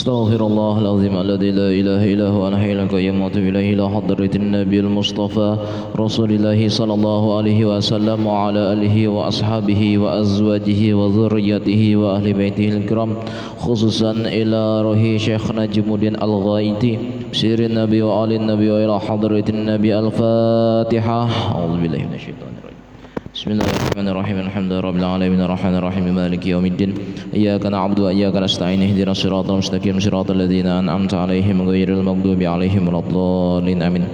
أستغفر الله العظيم الذي لا إله إلا هو الحي القيوم وأتوب إليه إلى حضرة النبي المصطفى رسول الله صلى الله عليه وسلم وعلى آله وأصحابه وأزواجه وذريته وأهل بيته الكرام خصوصا إلى روح شيخ نجم الدين الغائطي سير النبي وآل النبي وإلى حضرة النبي الفاتحة أعوذ بالله من الشيطان الرجيم بسم الله الرحمن الرحيم الحمد لله رب العالمين الرحمن الرحيم مالك يوم الدين إياك نعبد وإياك نستعين اهدنا الصراط المستقيم صراط الذين أنعمت عليهم غير المغضوب عليهم ولا الضالين آمين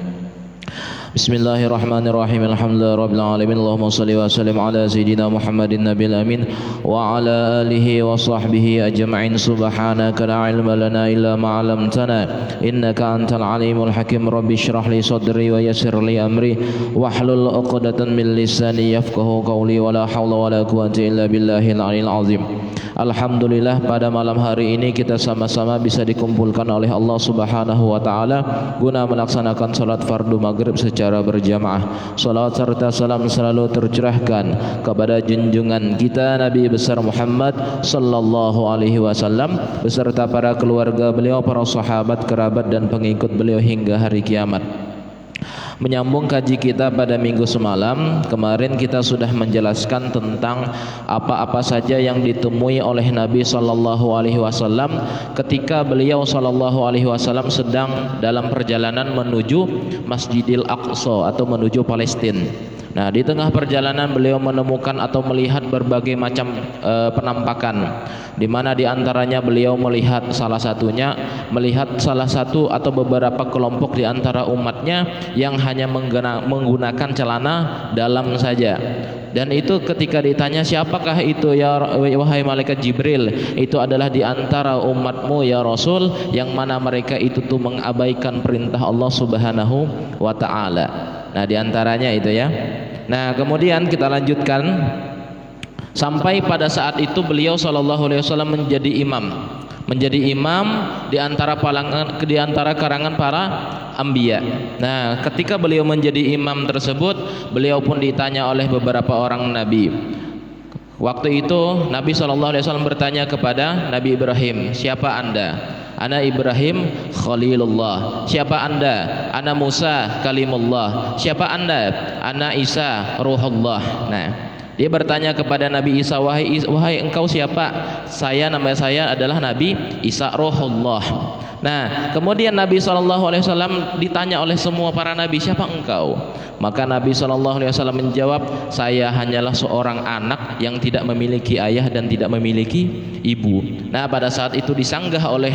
بسم الله الرحمن الرحيم الحمد لله رب العالمين اللهم صل وسلم على سيدنا محمد النبي الأمين وعلى آله وصحبه أجمعين سبحانك لا علم لنا إلا ما علمتنا إنك أنت العليم الحكيم رب اشرح لي صدري ويسر لي أمري واحلل عقدة من لساني يفقه قولي ولا حول ولا قوة إلا بالله العلي العظيم. Alhamdulillah pada malam hari ini kita sama-sama bisa dikumpulkan oleh Allah Subhanahu wa taala guna melaksanakan salat fardu maghrib secara berjamaah. Salawat serta salam selalu tercurahkan kepada junjungan kita Nabi besar Muhammad sallallahu alaihi wasallam beserta para keluarga beliau, para sahabat, kerabat dan pengikut beliau hingga hari kiamat. Menyambung kaji kita pada minggu semalam, kemarin kita sudah menjelaskan tentang apa-apa saja yang ditemui oleh Nabi sallallahu alaihi wasallam ketika beliau sallallahu alaihi wasallam sedang dalam perjalanan menuju Masjidil Aqsa atau menuju Palestina. Nah, di tengah perjalanan beliau menemukan atau melihat berbagai macam penampakan, di mana di antaranya beliau melihat salah satunya salah satu atau beberapa kelompok di antara umatnya yang hanya menggunakan celana dalam saja. Dan itu ketika ditanya siapakah itu ya wahai malaikat Jibril, itu adalah di antara umatmu ya Rasul yang mana mereka itu tuh mengabaikan perintah Allah Subhanahu wa taala. Nah, di antaranya itu ya. Nah, kemudian kita lanjutkan sampai pada saat itu beliau sallallahu alaihi wasallam menjadi imam di antara karangan para anbiya. Nah, ketika beliau menjadi imam tersebut, beliau pun ditanya oleh beberapa orang nabi. Waktu itu Nabi sallallahu alaihi wasallam bertanya kepada Nabi Ibrahim, "Siapa Anda?" Ana Ibrahim Khalilullah. Siapa Anda? Ana Musa Kalimullah. Siapa Anda? Ana Isa Ruhullah. Nah, dia bertanya kepada Nabi Isa, wahai engkau siapa? Nama saya adalah Nabi Isa Ruhullah. Nah, kemudian Nabi SAW ditanya oleh semua para nabi, siapa engkau? Maka Nabi SAW menjawab, saya hanyalah seorang anak yang tidak memiliki ayah dan tidak memiliki ibu. Nah, pada saat itu disanggah oleh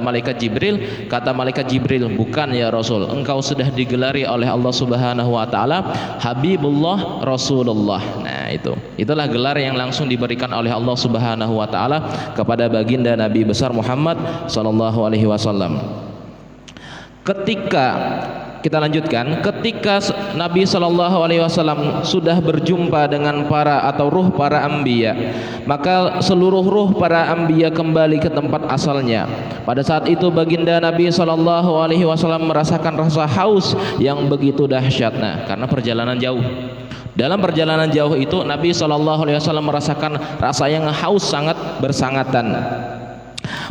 malaikat Jibril. Kata malaikat Jibril, bukan ya Rasul, engkau sudah digelari oleh Allah Subhanahu wa taala Habibullah Rasulullah. Nah, itulah gelar yang langsung diberikan oleh Allah Subhanahu wa taala kepada baginda Nabi besar Muhammad sallallahu alaihi wasallam. Ketika Nabi sallallahu alaihi wasallam sudah berjumpa dengan ruh para anbiya, maka seluruh ruh para anbiya kembali ke tempat asalnya. Pada saat itu baginda Nabi sallallahu alaihi wasallam merasakan rasa haus yang begitu dahsyat. Nah, karena perjalanan jauh. Dalam perjalanan jauh itu Nabi sallallahu alaihi wasallam merasakan rasa yang haus sangat bersangatan.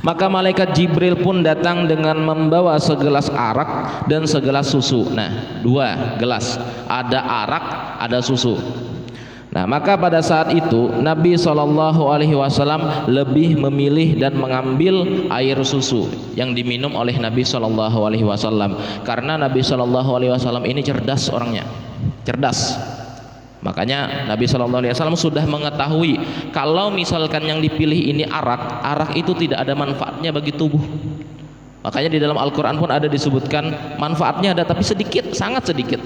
Maka malaikat Jibril pun datang dengan membawa segelas arak dan segelas susu. Nah, 2 gelas, ada arak, ada susu. Nah, maka pada saat itu Nabi sallallahu alaihi wasallam lebih memilih dan mengambil air susu yang diminum oleh Nabi sallallahu alaihi wasallam, karena Nabi sallallahu alaihi wasallam ini cerdas orangnya. Cerdas. Makanya Nabi sallallahu alaihi wasallam sudah mengetahui kalau misalkan yang dipilih ini arak itu tidak ada manfaatnya bagi tubuh. Makanya di dalam Al-Qur'an pun ada disebutkan manfaatnya ada tapi sedikit, sangat sedikit.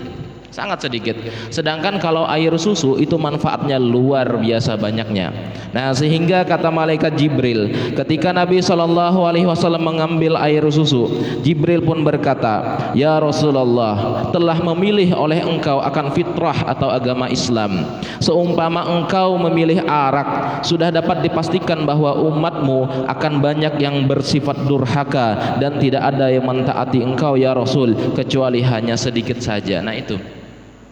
Sedangkan kalau air susu itu manfaatnya luar biasa banyaknya. Nah, sehingga kata malaikat Jibril, ketika Nabi sallallahu alaihi wasallam mengambil air susu, Jibril pun berkata, "Ya Rasulullah, telah memilih oleh engkau akan fitrah atau agama Islam. Seumpama engkau memilih arak, sudah dapat dipastikan bahwa umatmu akan banyak yang bersifat durhaka dan tidak ada yang mentaati engkau ya Rasul kecuali hanya sedikit saja." Nah, itu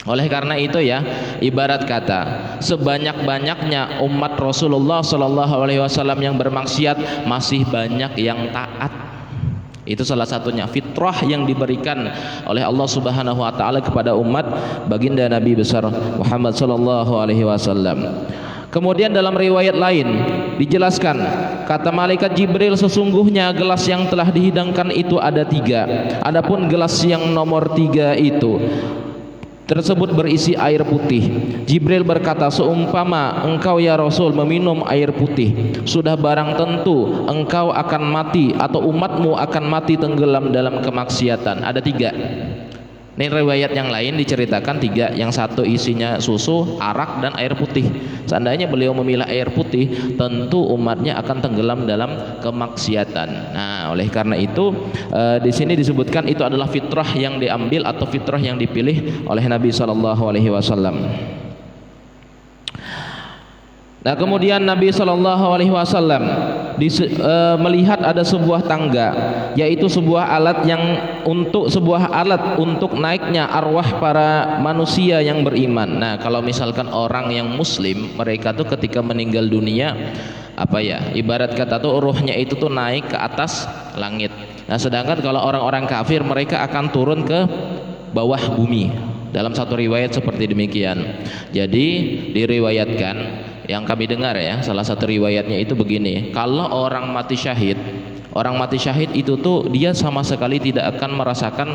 Oleh karena itu ya, ibarat kata sebanyak-banyaknya umat Rasulullah Shallallahu Alaihi Wasallam yang bermaksiat, masih banyak yang taat. Itu salah satunya fitrah yang diberikan oleh Allah Subhanahu Wa Taala kepada umat baginda Nabi besar Muhammad Shallallahu Alaihi Wasallam. Kemudian dalam riwayat lain dijelaskan, kata malaikat Jibril, sesungguhnya gelas yang telah dihidangkan itu ada 3. Adapun gelas yang nomor 3 itu tersebut berisi air putih. Jibril berkata, seumpama engkau ya Rasul meminum air putih, sudah barang tentu engkau akan mati atau umatmu akan mati tenggelam dalam kemaksiatan. Ada 3. Ini riwayat yang lain diceritakan 3, yang satu isinya susu, arak, dan air putih. Seandainya beliau memilah air putih, tentu umatnya akan tenggelam dalam kemaksiatan. Nah, oleh karena itu di sini disebutkan itu adalah fitrah yang diambil atau fitrah yang dipilih oleh Nabi Shallallahu Alaihi Wasallam. Nah, kemudian Nabi Shallallahu Alaihi Wasallam melihat ada sebuah tangga, yaitu sebuah alat untuk naiknya arwah para manusia yang beriman. Nah, kalau misalkan orang yang muslim, mereka tuh ketika meninggal dunia, ibarat kata tuh ruhnya itu tuh naik ke atas langit. Nah, sedangkan kalau orang-orang kafir, mereka akan turun ke bawah bumi. Dalam satu riwayat seperti demikian. Jadi diriwayatkan, yang kami dengar ya, salah satu riwayatnya itu begini, kalau orang mati syahid itu tuh dia sama sekali tidak akan merasakan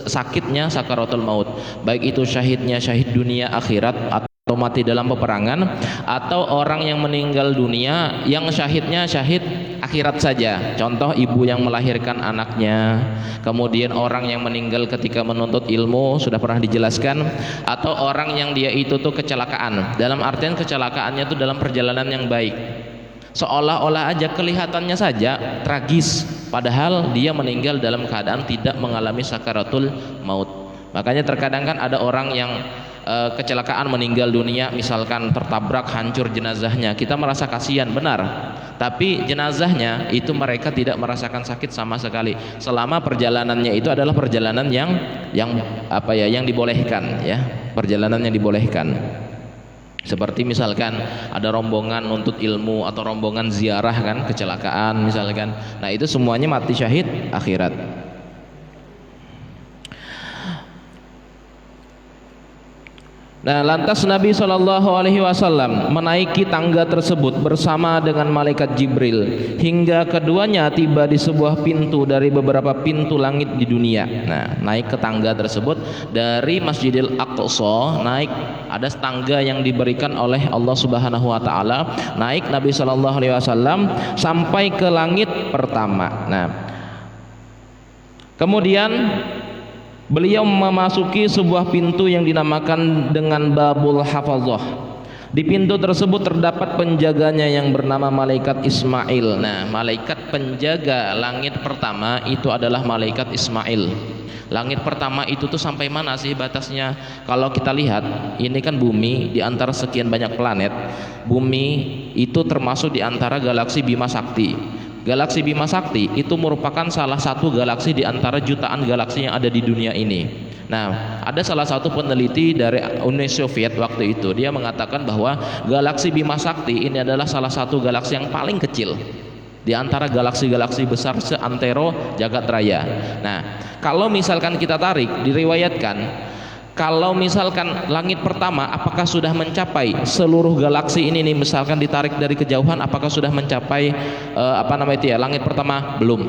sakitnya sakaratul maut, baik itu syahidnya syahid dunia akhirat atau mati dalam peperangan, atau orang yang meninggal dunia yang syahidnya syahid akhirat saja, contoh ibu yang melahirkan anaknya, kemudian orang yang meninggal ketika menuntut ilmu, sudah pernah dijelaskan, atau orang yang dia itu tuh kecelakaan, dalam artian kecelakaannya tuh dalam perjalanan yang baik, seolah-olah aja kelihatannya saja tragis, padahal dia meninggal dalam keadaan tidak mengalami sakaratul maut. Makanya terkadang kan ada orang yang kecelakaan meninggal dunia, misalkan tertabrak, hancur jenazahnya, kita merasa kasihan, benar, tapi jenazahnya itu mereka tidak merasakan sakit sama sekali selama perjalanannya itu adalah perjalanan yang dibolehkan ya, perjalanan yang dibolehkan. Seperti misalkan ada rombongan nuntut ilmu atau rombongan ziarah kan, kecelakaan misalkan, nah itu semuanya mati syahid akhirat. Nah, lantas Nabi Shallallahu Alaihi Wasallam menaiki tangga tersebut bersama dengan malaikat Jibril hingga keduanya tiba di sebuah pintu dari beberapa pintu langit di dunia. Nah, naik ke tangga tersebut dari Masjidil Aqsa, naik ada tangga yang diberikan oleh Allah Subhanahu Wa Taala. Naik Nabi Shallallahu Alaihi Wasallam sampai ke langit pertama. Nah, kemudian beliau memasuki sebuah pintu yang dinamakan dengan Babul Hafazah. Di pintu tersebut terdapat penjaganya yang bernama malaikat Ismail. Nah, malaikat penjaga langit pertama itu adalah malaikat Ismail. Langit pertama itu tuh sampai mana sih batasnya? Kalau kita lihat, ini kan bumi di antara sekian banyak planet. Bumi itu termasuk di antara galaksi Bima Sakti. Galaksi Bima Sakti itu merupakan salah satu galaksi di antara jutaan galaksi yang ada di dunia ini. Nah, ada salah satu peneliti dari Uni Soviet waktu itu, dia mengatakan bahwa galaksi Bima Sakti ini adalah salah satu galaksi yang paling kecil di antara galaksi-galaksi besar seantero jagat raya. Nah, kalau misalkan kita tarik, diriwayatkan kalau misalkan langit pertama apakah sudah mencapai seluruh galaksi ini nih, misalkan ditarik dari kejauhan, apakah sudah mencapai langit pertama? Belum.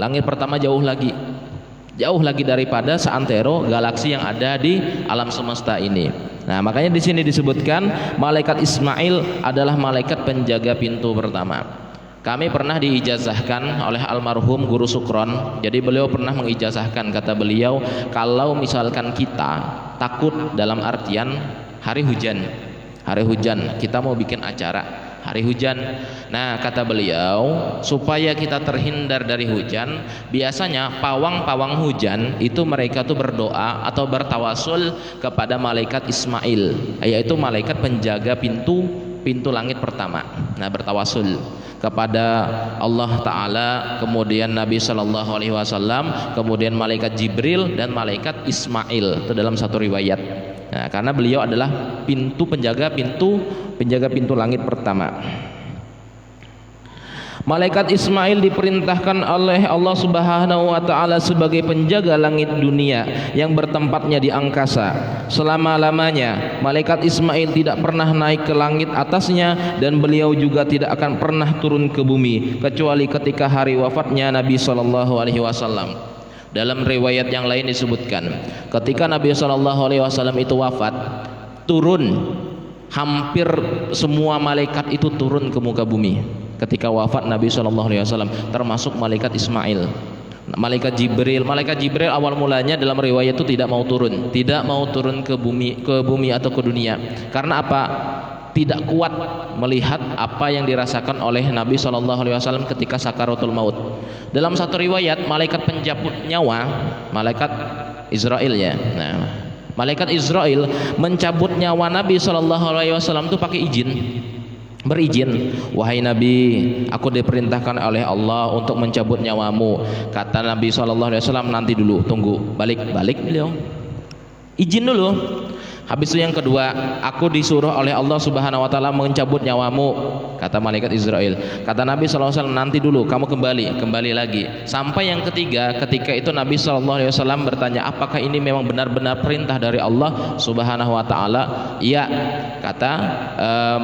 Langit pertama jauh lagi daripada seantero galaksi yang ada di alam semesta ini. Nah, makanya di sini disebutkan malaikat Ismail adalah malaikat penjaga pintu pertama. Kami pernah diijazahkan oleh almarhum Guru Sukron. Jadi beliau pernah mengijazahkan, kata beliau, kalau misalkan kita takut dalam artian hari hujan kita mau bikin acara hari hujan. Nah, kata beliau, supaya kita terhindar dari hujan, biasanya pawang-pawang hujan itu mereka tuh berdoa atau bertawasul kepada malaikat Ismail, yaitu malaikat penjaga pintu pintu langit pertama. Nah, bertawasul kepada Allah Ta'ala, kemudian Nabi Shallallahu Alaihi Wasallam, kemudian malaikat Jibril dan malaikat Ismail. Itu dalam satu riwayat. Nah, karena beliau adalah penjaga pintu langit pertama. Malaikat Ismail diperintahkan oleh Allah Subhanahu wa taala sebagai penjaga langit dunia yang bertempatnya di angkasa. Selama-lamanya malaikat Ismail tidak pernah naik ke langit atasnya, dan beliau juga tidak akan pernah turun ke bumi kecuali ketika hari wafatnya Nabi sallallahu alaihi wasallam. Dalam riwayat yang lain disebutkan, ketika Nabi sallallahu alaihi wasallam itu wafat, turun hampir semua malaikat itu turun ke muka bumi. Ketika wafat Nabi Shallallahu Alaihi Wasallam, termasuk malaikat Ismail, malaikat Jibril awal mulanya dalam riwayat itu tidak mau turun ke bumi atau ke dunia. Karena apa? Tidak kuat melihat apa yang dirasakan oleh Nabi Shallallahu Alaihi Wasallam ketika sakaratul maut. Dalam satu riwayat, malaikat penjabut nyawa, malaikat Israel ya. Nah, malaikat Israel mencabut nyawa Nabi Shallallahu Alaihi Wasallam itu pakai berizin. Wahai Nabi, aku diperintahkan oleh Allah untuk mencabut nyawamu. Kata Nabi SAW, nanti dulu, tunggu, balik beliau, izin dulu. Habis itu yang kedua, aku disuruh oleh Allah Subhanahu wa taala mencabut nyawamu. Kata malaikat Israel. Kata Nabi SAW, nanti dulu, kamu kembali lagi. Sampai yang ketiga, ketika itu Nabi SAW bertanya, apakah ini memang benar-benar perintah dari Allah Subhanahu wa taala? Iya, kata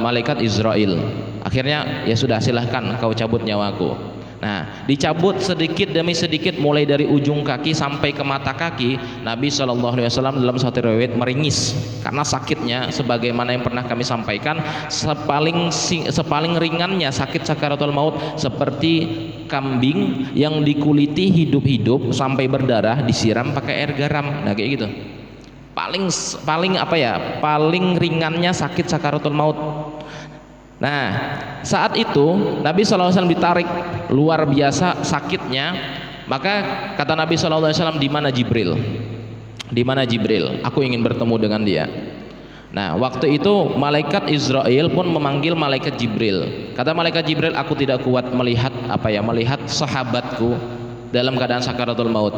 malaikat Israel. Akhirnya, ya sudah, silahkan kau cabut nyawaku. Nah, dicabut sedikit demi sedikit mulai dari ujung kaki sampai ke mata kaki. Nabi SAW dalam satu riwayat meringis karena sakitnya, sebagaimana yang pernah kami sampaikan, sepaling ringannya sakit sakaratul maut seperti kambing yang dikuliti hidup-hidup sampai berdarah disiram pakai air garam. Nah, kayak gitu. Paling ringannya sakit sakaratul maut. Nah, saat itu Nabi SAW ditarik, luar biasa sakitnya. Maka kata Nabi SAW, di mana Jibril? Di mana Jibril? Aku ingin bertemu dengan dia. Nah, waktu itu malaikat Israel pun memanggil malaikat Jibril. Kata malaikat Jibril, aku tidak kuat melihat sahabatku dalam keadaan sakaratul maut.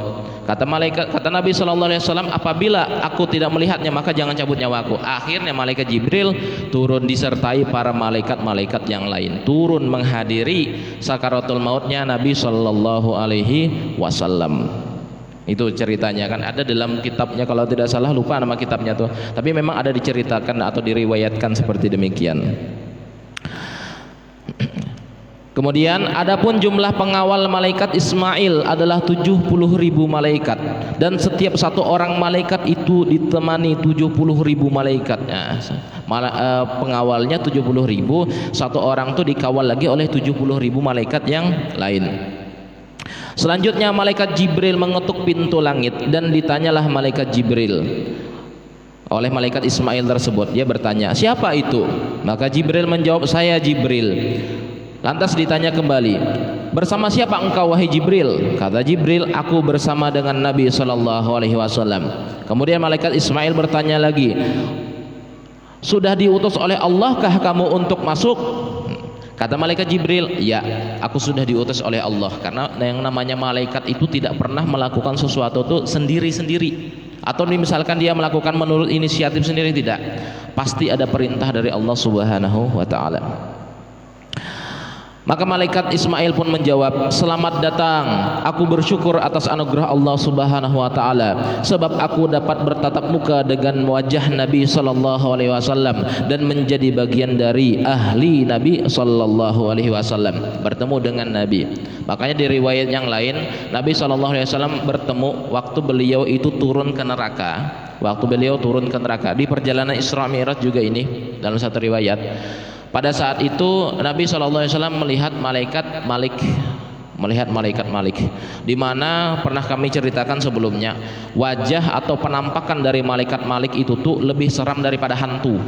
Kata Nabi SAW, apabila aku tidak melihatnya maka jangan cabut nyawaku. Akhirnya malaikat Jibril turun disertai para malaikat-malaikat yang lain, turun menghadiri sakaratul mautnya Nabi Sallallahu Alaihi Wasallam. Itu ceritanya, kan ada dalam kitabnya, kalau tidak salah, lupa nama kitabnya tuh, tapi memang ada diceritakan atau diriwayatkan seperti demikian. Kemudian adapun jumlah pengawal malaikat Ismail adalah 70.000 malaikat, dan setiap satu orang malaikat itu ditemani 70.000 malaikat. Pengawalnya 70.000, satu orang itu dikawal lagi oleh 70.000 malaikat yang lain. Selanjutnya malaikat Jibril mengetuk pintu langit, dan ditanyalah malaikat Jibril oleh malaikat Ismail tersebut. Dia bertanya, siapa itu? Maka Jibril menjawab, saya Jibril. Lantas ditanya kembali, bersama siapa engkau wahai Jibril? Kata Jibril, aku bersama dengan Nabi Sallallahu Alaihi Wasallam. Kemudian malaikat Ismail bertanya lagi, sudah diutus oleh Allahkah kamu untuk masuk? Kata malaikat Jibril, ya, aku sudah diutus oleh Allah. Karena yang namanya malaikat itu tidak pernah melakukan sesuatu itu sendiri-sendiri, atau misalkan dia melakukan menurut inisiatif sendiri, tidak. Pasti ada perintah dari Allah Subhanahu wa taala. Maka malaikat Ismail pun menjawab, selamat datang, aku bersyukur atas anugerah Allah Subhanahu wa taala, sebab aku dapat bertatap muka dengan wajah Nabi sallallahu alaihi wasallam dan menjadi bagian dari ahli Nabi sallallahu alaihi wasallam, bertemu dengan Nabi. Makanya di riwayat yang lain, Nabi sallallahu alaihi wasallam bertemu waktu beliau itu turun ke neraka. Waktu beliau turun ke neraka di perjalanan Isra Mi'raj juga ini dalam satu riwayat. Pada saat itu Nabi SAW melihat malaikat Malik, di mana pernah kami ceritakan sebelumnya, wajah atau penampakan dari malaikat Malik itu tuh lebih seram daripada hantu.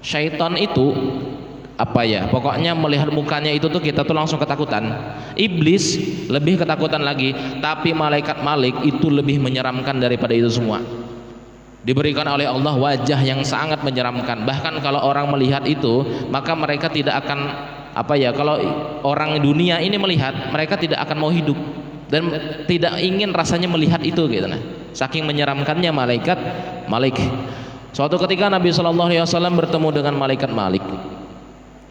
Syaitan itu pokoknya melihat mukanya itu tuh kita tuh langsung ketakutan. Iblis lebih ketakutan lagi, tapi malaikat Malik itu lebih menyeramkan daripada itu semua. diberikan oleh Allah wajah yang sangat menyeramkan. Bahkan kalau orang melihat itu, maka mereka tidak akan kalau orang dunia ini melihat, mereka tidak akan mau hidup dan tidak ingin rasanya melihat itu gitu. Nah, saking menyeramkannya Malik. Suatu ketika Nabi Shallallahu Alaihi Wasallam bertemu dengan malaikat Malik.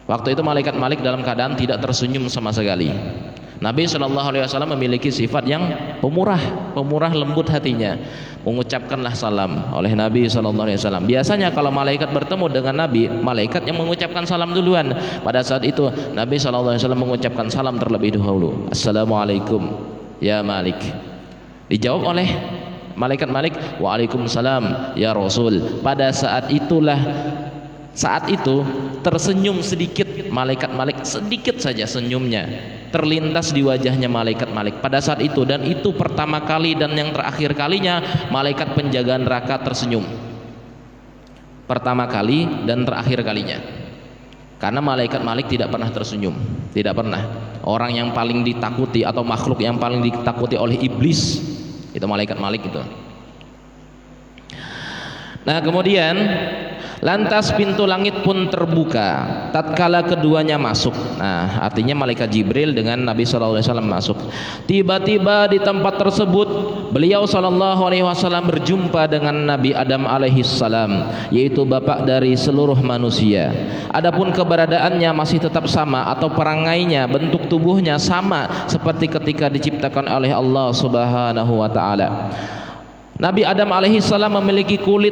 Waktu itu malaikat Malik dalam keadaan tidak tersenyum sama sekali. Nabi Shallallahu Alaihi Wasallam memiliki sifat yang pemurah lembut hatinya. Mengucapkanlah salam oleh Nabi Shallallahu Alaihi Wasallam. Biasanya kalau malaikat bertemu dengan Nabi, malaikat yang mengucapkan salam duluan. Pada saat itu Nabi Shallallahu Alaihi Wasallam mengucapkan salam terlebih dahulu. Assalamualaikum ya Malik. Dijawab oleh malaikat Malik, waalaikumsalam ya Rasul. Pada saat itu tersenyum sedikit malaikat Malik, sedikit saja senyumnya terlintas di wajahnya malaikat Malik pada saat itu, dan itu pertama kali dan yang terakhir kalinya malaikat penjaga neraka tersenyum. Pertama kali dan terakhir kalinya, karena malaikat Malik tidak pernah tersenyum, tidak pernah. Orang yang paling ditakuti atau makhluk yang paling ditakuti oleh iblis itu malaikat Malik itu. Nah, kemudian lantas pintu langit pun terbuka tatkala keduanya masuk. Nah, artinya malaikat Jibril dengan Nabi sallallahu alaihi wasallam masuk. Tiba-tiba di tempat tersebut beliau sallallahu alaihi wasallam berjumpa dengan Nabi Adam alaihi salam, yaitu bapak dari seluruh manusia. Adapun keberadaannya masih tetap sama, atau perangainya, bentuk tubuhnya sama seperti ketika diciptakan oleh Allah Subhanahu wa taala. Nabi Adam alaihi salam memiliki kulit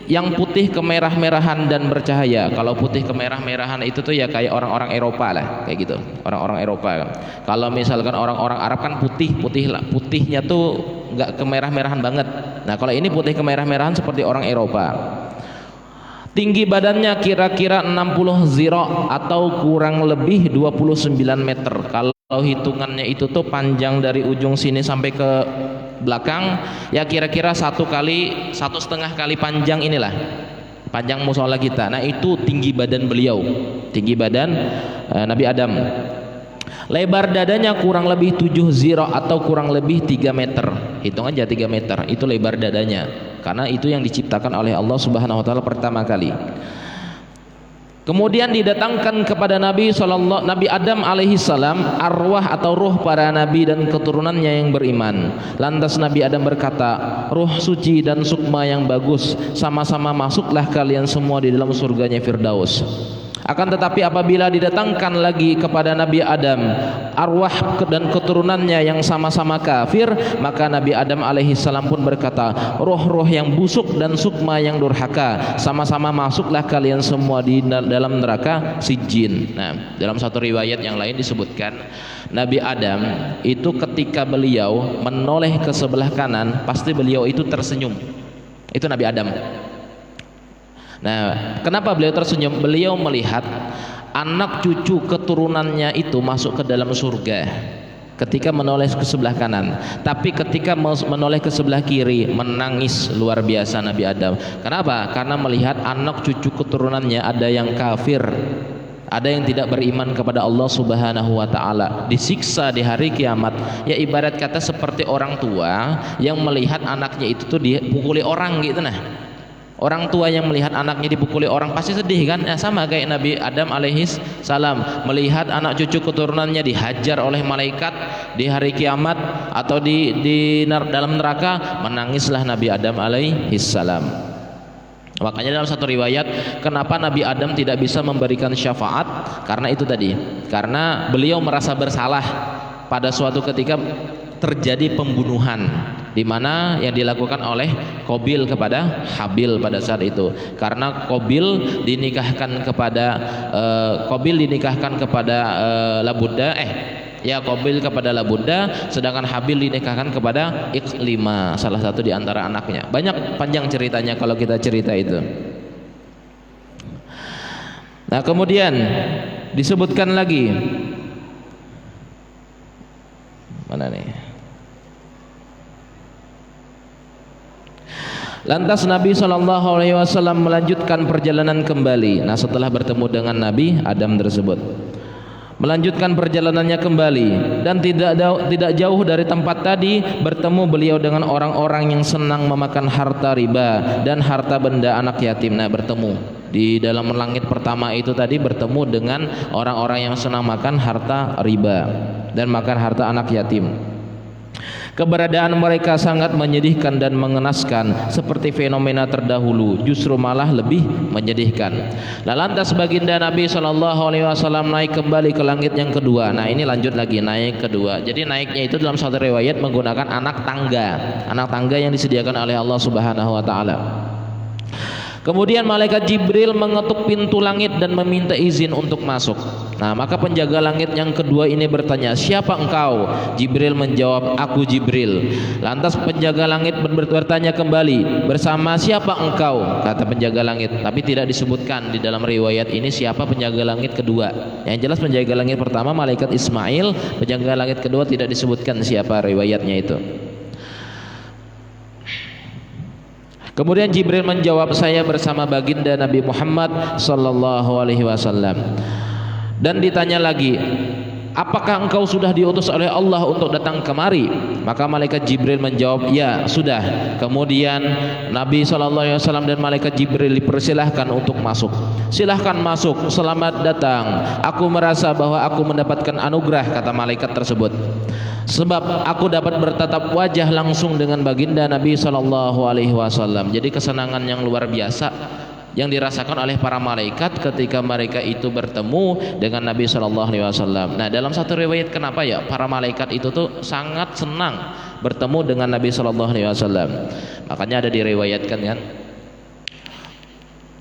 yang putih kemerah-merahan dan bercahaya. Kalau putih kemerah-merahan itu tuh ya kayak orang-orang Eropa lah, kayak gitu. Orang-orang Eropa kan. Kalau misalkan orang-orang Arab kan putih lah. Putihnya tuh nggak kemerah-merahan banget. Nah, kalau ini putih kemerah-merahan seperti orang Eropa. Tinggi badannya kira-kira 60 zira atau kurang lebih 29 meter. Kalau hitungannya itu tuh panjang dari ujung sini sampai ke belakang ya kira-kira 1,5 kali panjang inilah, panjang musola kita. Nah, itu tinggi badan beliau, tinggi badan Nabi Adam. Lebar dadanya kurang lebih 7 zira atau kurang lebih 3 meter. Hitung aja 3 meter, itu lebar dadanya, karena itu yang diciptakan oleh Allah Subhanahu wa taala pertama kali. Kemudian didatangkan kepada Nabi Adam alaihi salam arwah atau ruh para nabi dan keturunannya yang beriman. Lantas Nabi Adam berkata, "Ruh suci dan sukma yang bagus, sama-sama masuklah kalian semua di dalam surganya Firdaus." Akan tetapi apabila didatangkan lagi kepada Nabi Adam arwah dan keturunannya yang sama-sama kafir, maka Nabi Adam alaihi salam pun berkata, "Roh-roh yang busuk dan sukma yang durhaka, sama-sama masuklah kalian semua di dalam neraka Sijjin." Nah, dalam satu riwayat yang lain disebutkan Nabi Adam itu ketika beliau menoleh ke sebelah kanan, pasti beliau itu tersenyum. Itu Nabi Adam. Nah, kenapa beliau tersenyum? Beliau melihat anak cucu keturunannya itu masuk ke dalam surga ketika menoleh ke sebelah kanan. Tapi ketika menoleh ke sebelah kiri, menangis luar biasa Nabi Adam. Kenapa? Karena melihat anak cucu keturunannya ada yang kafir, ada yang tidak beriman kepada Allah Subhanahu wa taala, disiksa di hari kiamat. Ya ibarat kata seperti orang tua yang melihat anaknya itu tuh dipukuli orang gitu. Nah, orang tua yang melihat anaknya dipukuli orang pasti sedih kan? Ya, sama kayak Nabi Adam alaihi salam melihat anak cucu keturunannya dihajar oleh malaikat di hari kiamat atau di dalam neraka, menangislah Nabi Adam alaihi salam. Makanya dalam satu riwayat, kenapa Nabi Adam tidak bisa memberikan syafaat? Karena itu tadi, karena beliau merasa bersalah pada suatu ketika terjadi pembunuhan di mana yang dilakukan oleh Qabil kepada Habil pada saat itu. Karena Qabil dinikahkan kepada Labudha, Qabil kepada Labudha, sedangkan Habil dinikahkan kepada Iklimah, salah satu di antara anaknya. Banyak panjang ceritanya kalau kita cerita itu. Nah, kemudian disebutkan lagi, mana nih? Lantas Nabi sallallahu alaihi wasallam melanjutkan perjalanan kembali. Nah, setelah bertemu dengan Nabi Adam tersebut, melanjutkan perjalanannya kembali, dan tidak jauh dari tempat tadi bertemu beliau dengan orang-orang yang senang memakan harta riba dan harta benda anak yatim. Nah, bertemu di dalam langit pertama itu tadi, bertemu dengan orang-orang yang senang makan harta riba dan makan harta anak yatim. Keberadaan mereka sangat menyedihkan dan mengenaskan, seperti fenomena terdahulu, justru malah lebih menyedihkan. Lantas baginda Nabi SAW naik kembali ke langit yang kedua. Nah, ini lanjut lagi naik kedua. Jadi naiknya itu dalam satu riwayat menggunakan anak tangga yang disediakan oleh Allah Subhanahu wa taala. Kemudian malaikat Jibril mengetuk pintu langit dan meminta izin untuk masuk. Nah, maka penjaga langit yang kedua ini bertanya, "Siapa engkau?" Jibril menjawab, "Aku Jibril." Lantas penjaga langit bertanya kembali, "Bersama siapa engkau?" Kata penjaga langit, tapi tidak disebutkan di dalam riwayat ini siapa penjaga langit kedua. Yang jelas penjaga langit pertama malaikat Ismail, penjaga langit kedua tidak disebutkan siapa riwayatnya itu. Kemudian Jibril menjawab, "Saya bersama baginda Nabi Muhammad sallallahu alaihi wasallam." Dan ditanya lagi, "Apakah engkau sudah diutus oleh Allah untuk datang kemari?" Maka malaikat Jibril menjawab, "Ya, sudah." Kemudian Nabi sallallahu alaihi wasallam dan malaikat Jibril dipersilahkan untuk masuk. "Silahkan masuk, selamat datang. Aku merasa bahwa aku mendapatkan anugerah," kata malaikat tersebut, "sebab aku dapat bertatap wajah langsung dengan baginda Nabi sallallahu alaihi wasallam." Jadi kesenangan yang luar biasa yang dirasakan oleh para malaikat ketika mereka itu bertemu dengan Nabi sallallahu alaihi wasallam. Nah, dalam satu riwayat kenapa ya para malaikat itu tuh sangat senang bertemu dengan Nabi sallallahu alaihi wasallam. Makanya ada diriwayatkan kan,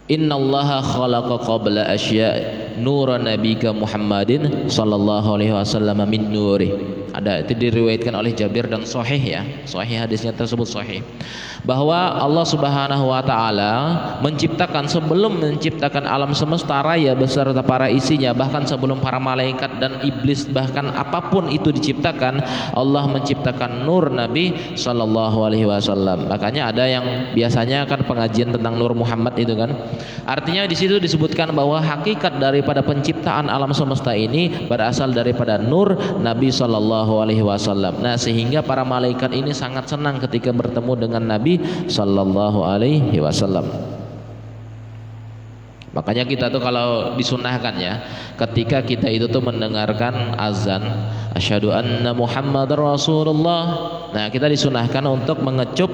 "Innallaha khalaqa qabla asya' nura nabika Muhammadin sallallahu alaihi wasallam min nuri." Ada itu diriwayatkan oleh Jabir dan sahih ya. Sahih, hadisnya tersebut sahih. Bahwa Allah Subhanahu wa taala menciptakan, sebelum menciptakan alam semesta raya beserta para isinya, bahkan sebelum para malaikat dan iblis, bahkan apapun itu diciptakan, Allah menciptakan nur Nabi sallallahu alaihi wasallam. Makanya ada yang biasanya kan pengajian tentang Nur Muhammad itu kan. Artinya di situ disebutkan bahwa hakikat daripada penciptaan alam semesta ini berasal daripada nur Nabi sallallahu alaihi wasallam. Nah, sehingga para malaikat ini sangat senang ketika bertemu dengan Nabi sallallahu alaihi wasallam. Makanya kita tuh kalau disunahkan ya, ketika kita itu tuh mendengarkan azan asyhadu anna Muhammadar Rasulullah, nah kita disunahkan untuk mengecup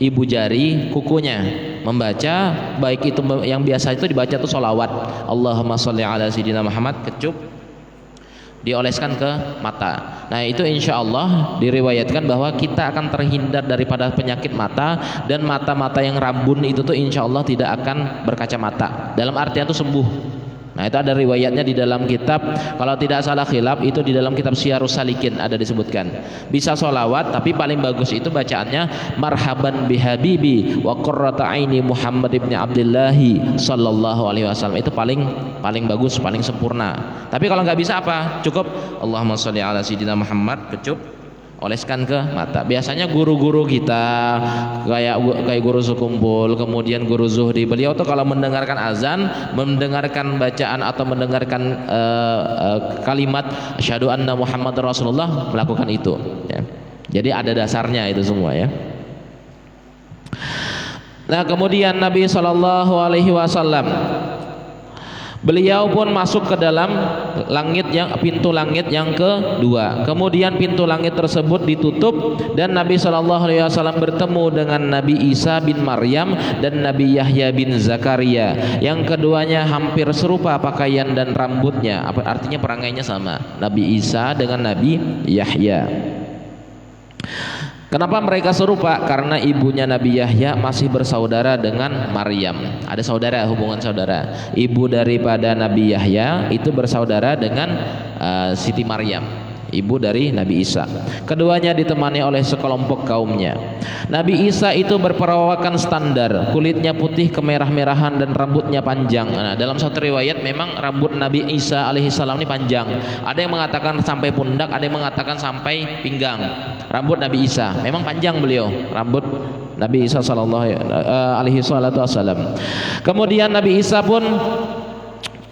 ibu jari kukunya, membaca, baik itu yang biasa itu dibaca tuh sholawat Allahumma sholli ala sayyidina Muhammad, kecup dioleskan ke mata. Nah, itu insya Allah diriwayatkan bahwa kita akan terhindar daripada penyakit mata, dan mata-mata yang rambun itu tuh insya Allah tidak akan berkacamata. Dalam artian itu sembuh. Nah, itu ada riwayatnya di dalam kitab, kalau tidak salah khilaf itu di dalam kitab Syarus Salikin ada disebutkan. Bisa sholawat, tapi paling bagus itu bacaannya marhaban bihabibi wa qurrata aini Muhammad ibn Abdillahi sallallahu alaihi wasallam. Itu paling bagus, paling sempurna. Tapi kalau nggak bisa apa? Cukup Allahumma sholli ala sayyidina Muhammad, kecup oleskan ke mata. Biasanya guru-guru kita kayak guru sekumpul, kemudian guru zuhdi, beliau tuh kalau mendengarkan azan, mendengarkan bacaan atau mendengarkan kalimat asyhadu anna Muhammadar Rasulullah, melakukan itu ya. Jadi ada dasarnya itu semua ya. Nah, kemudian Nabi sallallahu alaihi wasallam beliau pun masuk ke dalam pintu langit yang kedua. Kemudian pintu langit tersebut ditutup dan Nabi sallallahu alaihi wasallam bertemu dengan Nabi Isa bin Maryam dan Nabi Yahya bin Zakaria. Yang keduanya hampir serupa pakaian dan rambutnya. Artinya perangainya sama. Nabi Isa dengan Nabi Yahya. Kenapa mereka serupa? Karena ibunya Nabi Yahya masih bersaudara dengan Maryam. Ada saudara, hubungan saudara. Ibu daripada Nabi Yahya itu bersaudara dengan Siti Maryam, ibu dari Nabi Isa. Keduanya ditemani oleh sekelompok kaumnya. Nabi Isa itu berperawakan standar, kulitnya putih kemerah-merahan dan rambutnya panjang. Nah, dalam satu riwayat memang rambut Nabi Isa alaihissalam ini panjang. Ada yang mengatakan sampai pundak, ada yang mengatakan sampai pinggang. Rambut Nabi Isa memang panjang, beliau rambut Nabi Isa sallallahu alaihi wasallam. Kemudian Nabi Isa pun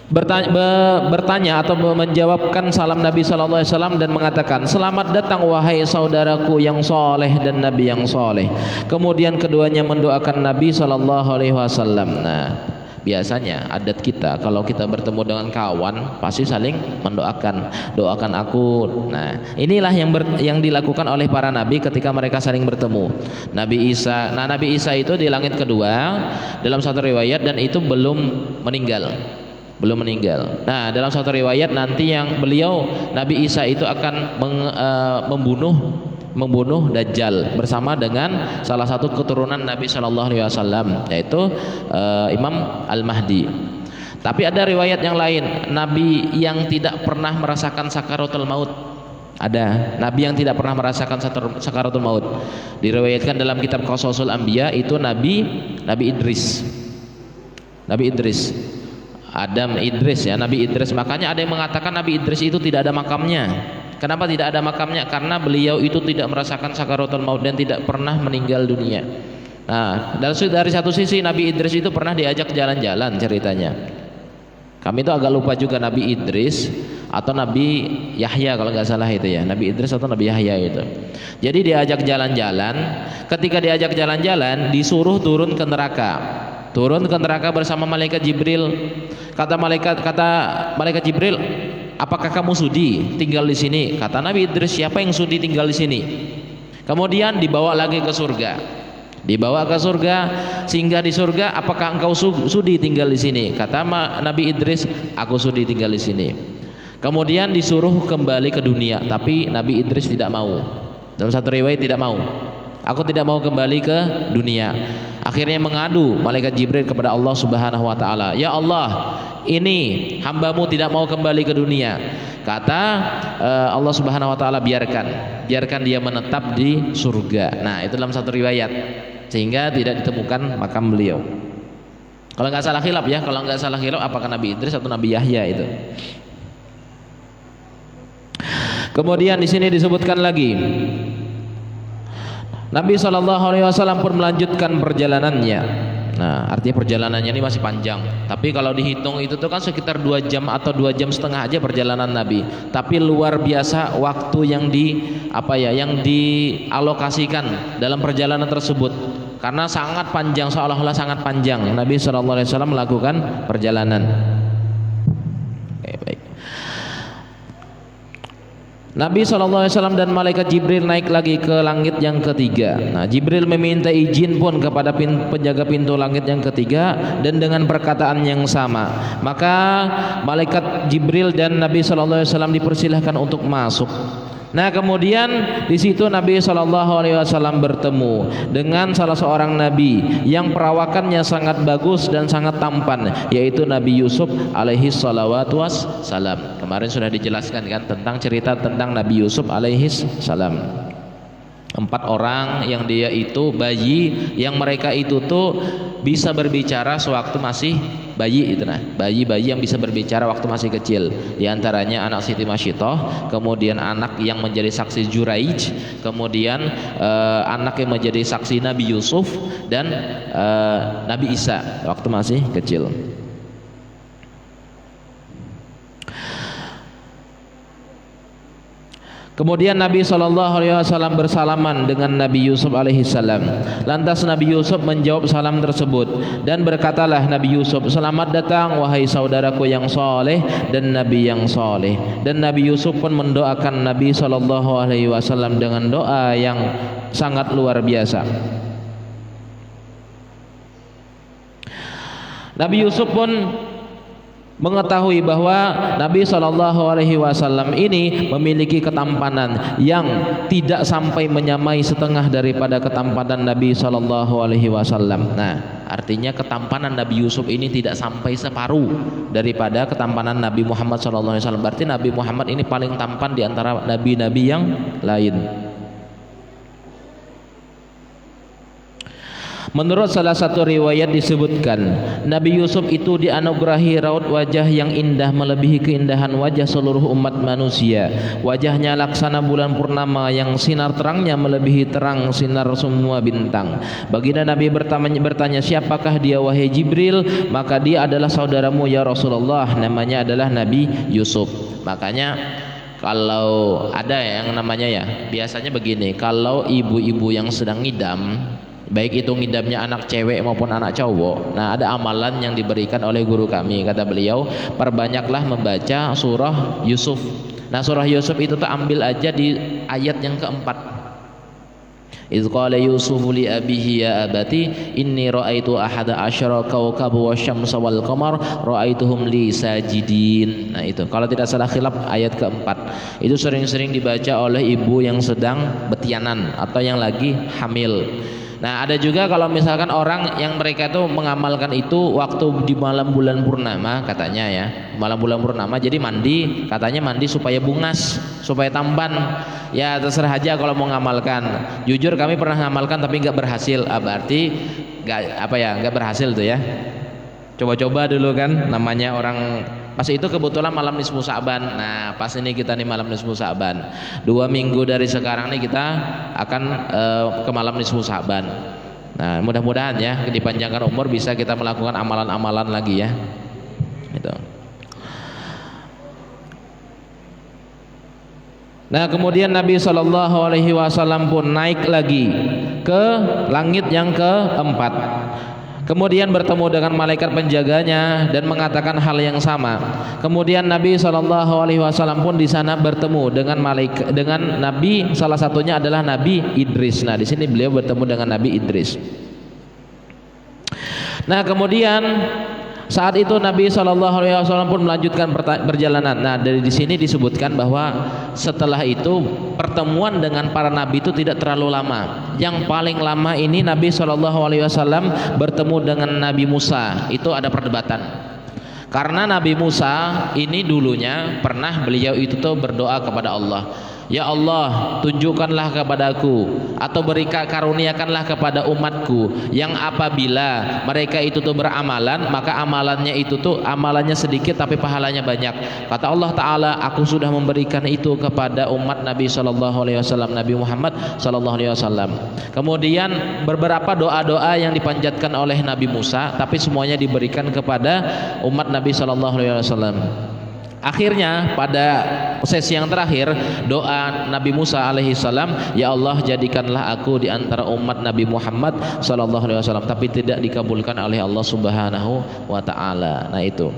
bertanya atau menjawabkan salam Nabi sallallahu alaihi wasallam dan mengatakan, "Selamat datang wahai saudaraku yang soleh dan Nabi yang soleh." Kemudian keduanya mendoakan Nabi sallallahu alaihi wasallam. Nah, biasanya adat kita kalau kita bertemu dengan kawan pasti saling mendoakan, doakan aku. Nah, inilah yang dilakukan oleh para nabi ketika mereka saling bertemu. Nabi Isa itu di langit kedua dalam satu riwayat, dan itu belum meninggal. Nah, dalam satu riwayat nanti yang Nabi Isa itu akan membunuh Dajjal bersama dengan salah satu keturunan Nabi Shallallahu Alaihi Wasallam, yaitu Imam Al-Mahdi. Tapi ada riwayat yang lain, Nabi yang tidak pernah merasakan sakaratul maut. Ada Nabi yang tidak pernah merasakan sakaratul maut. Diriwayatkan dalam kitab Qasasul Anbiya itu Nabi Idris. Nabi Idris. Makanya ada yang mengatakan Nabi Idris itu tidak ada makamnya. Kenapa tidak ada makamnya? Karena beliau itu tidak merasakan sakaratul maut dan tidak pernah meninggal dunia. Nah, dari satu sisi Nabi Idris itu pernah diajak jalan-jalan ceritanya. Kami itu agak lupa juga Nabi Idris atau Nabi Yahya kalau nggak salah itu ya. Nabi Idris atau Nabi Yahya itu. Jadi diajak jalan-jalan. Ketika diajak jalan-jalan disuruh turun ke neraka. Bersama malaikat Jibril. Kata malaikat Jibril, "Apakah kamu sudi tinggal di sini?" Kata Nabi Idris, "Siapa yang sudi tinggal di sini?" Kemudian dibawa lagi ke surga. Singgah di surga, "Apakah engkau sudi tinggal di sini?" Kata Nabi Idris, "Aku sudi tinggal di sini." Kemudian disuruh kembali ke dunia, tapi Nabi Idris tidak mau. Dalam satu riwayat tidak mau. "Aku tidak mau kembali ke dunia." Akhirnya mengadu malaikat Jibril kepada Allah Subhanahu wa taala, "Ya Allah, ini hambamu tidak mau kembali ke dunia." Kata Allah Subhanahu wa taala, biarkan dia menetap di surga. Nah, itu dalam satu riwayat, sehingga tidak ditemukan makam beliau. Kalau nggak salah khilaf apakah Nabi Idris atau Nabi Yahya itu. Kemudian di sini disebutkan lagi, Nabi SAW pun melanjutkan perjalanannya. Nah, artinya perjalanannya ini masih panjang. Tapi kalau dihitung itu tuh kan sekitar 2 jam atau 2 jam setengah aja perjalanan Nabi. Tapi luar biasa waktu yang dialokasikan dalam perjalanan tersebut. Karena sangat panjang, seolah-olah sangat panjang Nabi SAW melakukan perjalanan. Oke, baik. Nabi SAW dan malaikat Jibril naik lagi ke langit yang ketiga. Nah, Jibril meminta izin pun kepada penjaga pintu langit yang ketiga, dan dengan perkataan yang sama, maka malaikat Jibril dan Nabi SAW dipersilahkan untuk masuk. Nah, kemudian di situ Nabi SAW bertemu dengan salah seorang nabi yang perawakannya sangat bagus dan sangat tampan, yaitu Nabi Yusuf alaihi salawatu wassalam. Kemarin sudah dijelaskan kan tentang cerita tentang Nabi Yusuf alaihi salam. 4 orang yang dia itu bayi, yang mereka itu tuh bisa berbicara sewaktu masih bayi itu, nah bayi-bayi yang bisa berbicara waktu masih kecil. Di antaranya anak Siti Masyitoh, kemudian anak yang menjadi saksi Juraij, kemudian anak yang menjadi saksi Nabi Yusuf, dan Nabi Isa waktu masih kecil. Kemudian Nabi SAW bersalaman dengan Nabi Yusuf alaihissalam. Lantas Nabi Yusuf menjawab salam tersebut, dan berkatalah Nabi Yusuf, "Selamat datang wahai saudaraku yang soleh dan Nabi yang soleh." Dan Nabi Yusuf pun mendoakan Nabi SAW dengan doa yang sangat luar biasa. Nabi Yusuf pun mengetahui bahwa Nabi SAW ini memiliki ketampanan yang tidak sampai menyamai setengah daripada ketampanan Nabi SAW. Nah, artinya ketampanan Nabi Yusuf ini tidak sampai separuh daripada ketampanan Nabi Muhammad SAW. Berarti Nabi Muhammad ini paling tampan di antara nabi-nabi yang lain. Menurut salah satu riwayat disebutkan Nabi Yusuf itu dianugerahi raut wajah yang indah melebihi keindahan wajah seluruh umat manusia. Wajahnya laksana bulan purnama yang sinar terangnya melebihi terang sinar semua bintang. Baginda Nabi bertanya, siapakah dia wahai Jibril? Maka dia adalah saudaramu ya Rasulullah, namanya adalah Nabi Yusuf. Makanya kalau ada yang namanya ya, biasanya begini, kalau ibu-ibu yang sedang ngidam, baik itu ngidamnya anak cewek maupun anak cowok, nah ada amalan yang diberikan oleh guru kami, kata beliau, perbanyaklah membaca surah Yusuf. Nah surah Yusuf itu tuh ambil aja di ayat yang keempat. Idz qala Yusufu li abihi ya abati inni ra'aitu ahada asyara kawkaba wasyamsa wal qamar ra'aituhum li sajidin. Nah itu kalau tidak salah khilaf ayat keempat. Itu sering-sering dibaca oleh ibu yang sedang betianan atau yang lagi hamil. Nah ada juga kalau misalkan orang yang mereka tuh mengamalkan itu waktu di malam bulan purnama, katanya ya malam bulan purnama, jadi mandi, katanya mandi supaya bungas, supaya tampan. Ya terserah aja kalau mau ngamalkan. Jujur kami pernah ngamalkan tapi nggak berhasil. Berarti nggak berhasil tuh ya. Coba-coba dulu kan, namanya orang pas itu kebetulan malam nisfu Sa'ban. Nah pas ini kita nih malam nisfu Sa'ban, 2 minggu dari sekarang nih kita akan ke malam nisfu Sa'ban. Nah mudah-mudahan ya dipanjangkan umur bisa kita melakukan amalan-amalan lagi ya gitu. Nah kemudian Nabi SAW pun naik lagi ke langit yang keempat. Kemudian bertemu dengan malaikat penjaganya dan mengatakan hal yang sama. Kemudian Nabi SAW pun di sana bertemu dengan Nabi, salah satunya adalah Nabi Idris. Nah di sini beliau bertemu dengan Nabi Idris. Nah kemudian saat itu Nabi SAW pun melanjutkan perjalanan. Nah dari di sini disebutkan bahwa setelah itu pertemuan dengan para nabi itu tidak terlalu lama. Yang paling lama ini Nabi SAW bertemu dengan Nabi Musa. Itu ada perdebatan. Karena Nabi Musa ini dulunya pernah beliau itu tuh berdoa kepada Allah, ya Allah tunjukkanlah kepadaku atau karuniakanlah kepada umatku yang apabila mereka itu tuh beramalan maka amalannya itu tuh amalannya sedikit tapi pahalanya banyak. Kata Allah Ta'ala, aku sudah memberikan itu kepada umat Nabi SAW, Nabi Muhammad SAW. Kemudian beberapa doa-doa yang dipanjatkan oleh Nabi Musa tapi semuanya diberikan kepada umat Nabi SAW. Akhirnya pada sesi yang terakhir doa Nabi Musa alaihissalam, ya Allah jadikanlah aku di antara umat Nabi Muhammad sallallahu alaihi wasallam, tapi tidak dikabulkan oleh Allah Subhanahu wa taala. Nah itu.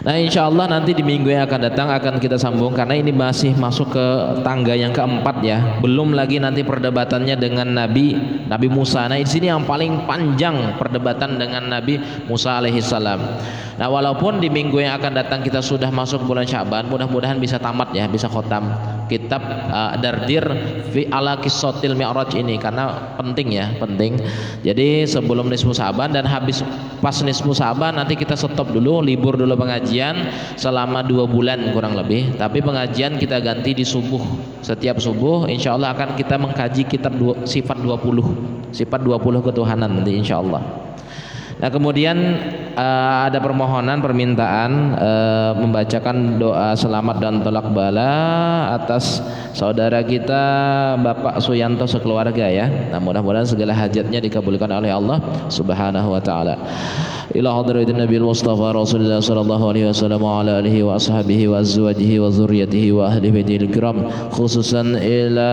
Nah insyaallah nanti di minggu yang akan datang akan kita sambung karena ini masih masuk ke tangga yang keempat ya. Belum lagi nanti perdebatannya dengan Nabi Musa. Nah di sini yang paling panjang perdebatan dengan Nabi Musa alaihissalam. Nah walaupun di minggu yang akan datang kita sudah masuk bulan Sya'ban, mudah-mudahan bisa tamat ya, bisa khotam kitab Dardir fi ala qissatil Mi'raj ini karena penting ya, penting. Jadi sebelum nisfu Sya'ban dan habis pas nisfu Sya'ban nanti kita stop dulu, libur dulu pengajian selama 2 bulan kurang lebih. Tapi pengajian kita ganti di subuh. Setiap subuh insyaallah akan kita mengkaji kitab sifat 20 ketuhanan nanti insyaallah. Nah kemudian ada permintaan membacakan doa selamat dan tolak bala atas saudara kita Bapak Suyanto sekeluarga ya. Nah mudah-mudahan segala hajatnya dikabulkan oleh Allah Subhanahu wa taala. Ila hadratin Nabi Mustafa Rasulullah sallallahu alaihi wasallam wa ala alihi wa ashabihi wa azwajihi wa dzurriyyatihi wa ahli baitil kiram, khususan ila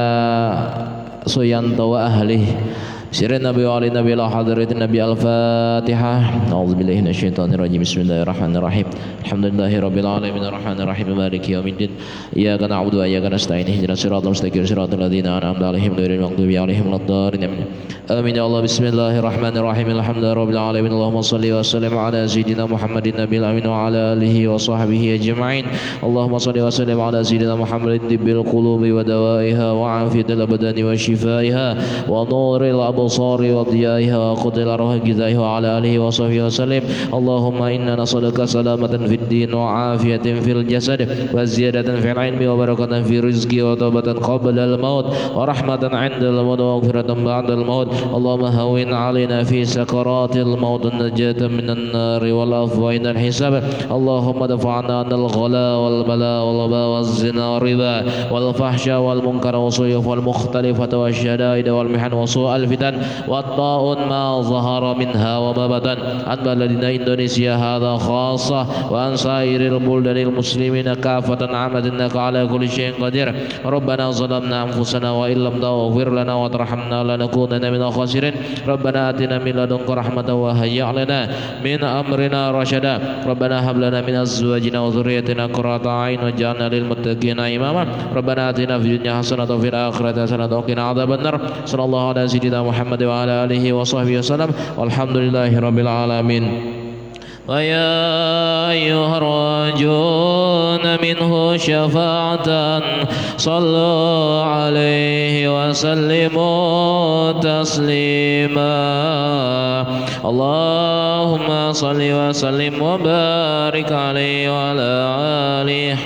Suyanto wa ahlihi. Syirin Nabi wa ali Nabi la hadratin Nabi al-Fatihah. A'udzubillahi minasyaitonir rajim. Bismillahirrahmanirrahim. Alhamdulillahi rabbil alamin arrahmanir rahim maliki yaumiddin. Iyyaka na'budu wa iyyaka nasta'in. Ihdinas siratal mustaqim siratal ladzina an'amta 'alaihim ghairil maghdubi 'alaihim waladdallin. Amin ya Allah. Bismillahirrahmanirrahim. Alhamdulillahi rabbil alamin. Allahumma shalli wa sallim ala sayyidina Muhammadin nabiyil amin wa ala alihi wa sahbihi ajma'in. Allahumma shalli wa sallim ala sayyidina Muhammadin tibbil qulubi wa dawaiha wa afiyatil abdani wa shifaiha wa nuril والأبصار وضيائها وقوت الأرواح غذائها وعلى آله وصحبه وسلم. اللهم إنا نسألك سلامة في الدين وعافية في الجسد وزيادة في العلم وبركة في الرزق وتوبة قبل الموت ورحمة عند الموت ومغفرة بعد الموت. اللهم هون علينا في سكرات الموت النجاة من النار والعفو عند الحساب. اللهم ادفع عنا الغلا والبلاء والوباء والزنا والربا والفحشاء والمنكر والسيوف والمختلفة والشدائد والمحن وسوء الفتن والطاعون ما ظهر منها وما بطن عن بلدنا إندونيسيا هذا خاصة وعن سائر البلدان المسلمين كافة عامة إنك على كل شيء قدير. ربنا ظلمنا أنفسنا وإن لم تغفر لنا وترحمنا لنكونن من الخاسرين. ربنا آتنا من لدنك رحمة وهيئ لنا من أمرنا رشدا. ربنا هب لنا من أزواجنا وذريتنا قرة أعين واجعلنا للمتقين إماما. ربنا آتنا في الدنيا حسنة وفي الآخرة حسنة وقنا عذاب النار. صلى الله على سيدنا محمد وعلى آله وصحبه وسلم والحمد لله رب العالمين. ويا أيها الراجون منه شفاعة صلوا عليه وسلموا تسليما. اللهم صل وسلم وبارك عليه وعلى آله